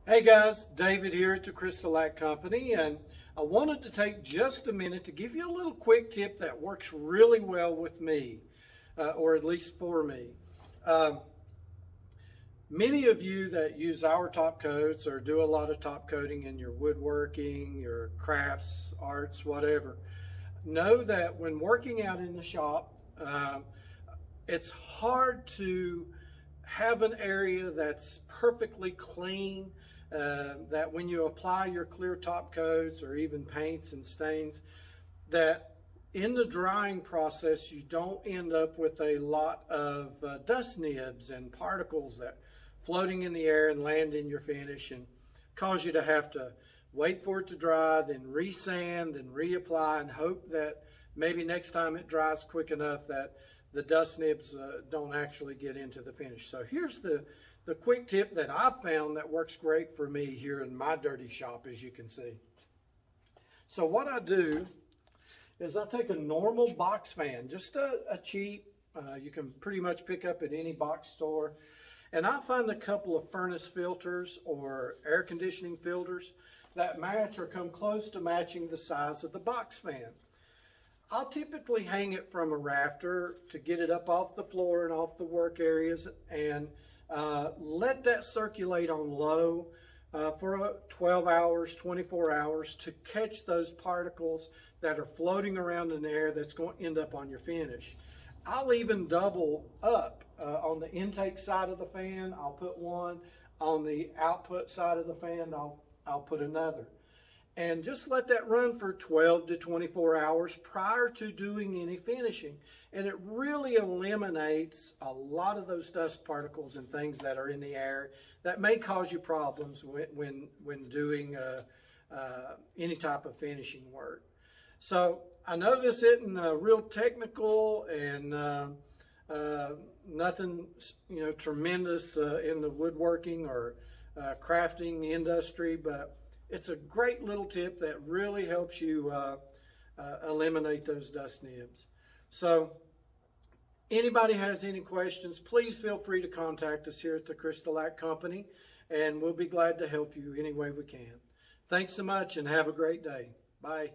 Hey guys, David here at the CrystaLac company, and I wanted to take just a minute to give you a little quick tip that works really well with me, or at least for me. Many of you that use our top coats or do a lot of top coating in your woodworking, your crafts, arts, whatever, know that when working out in the shop, it's hard to have an area that's perfectly clean, that when you apply your clear top coats or even paints and stains, that in the drying process you don't end up with a lot of dust nibs and particles that floating in the air and land in your finish and cause you to have to wait for it to dry, then resand and reapply and hope that maybe next time it dries quick enough that the dust nibs don't actually get into the finish. So here's the quick tip that I've found that works great for me here in my dirty shop, as you can see. So what I do is I take a normal box fan, just a cheap, you can pretty much pick up at any box store, and I find a couple of furnace filters or air conditioning filters that match or come close to matching the size of the box fan. I'll typically hang it from a rafter to get it up off the floor and off the work areas, and let that circulate on low for 12 hours, 24 hours to catch those particles that are floating around in the air that's going to end up on your finish. I'll even double up on the intake side of the fan. I'll put one on the output side of the fan. I'll put another. And just let that run for 12 to 24 hours prior to doing any finishing. And it really eliminates a lot of those dust particles and things that are in the air that may cause you problems when doing any type of finishing work. So I know this isn't real technical and nothing tremendous in the woodworking or crafting industry, but it's a great little tip that really helps you eliminate those dust nibs. So anybody has any questions, please feel free to contact us here at the CrystaLac company, and we'll be glad to help you any way we can. Thanks so much and have a great day. Bye.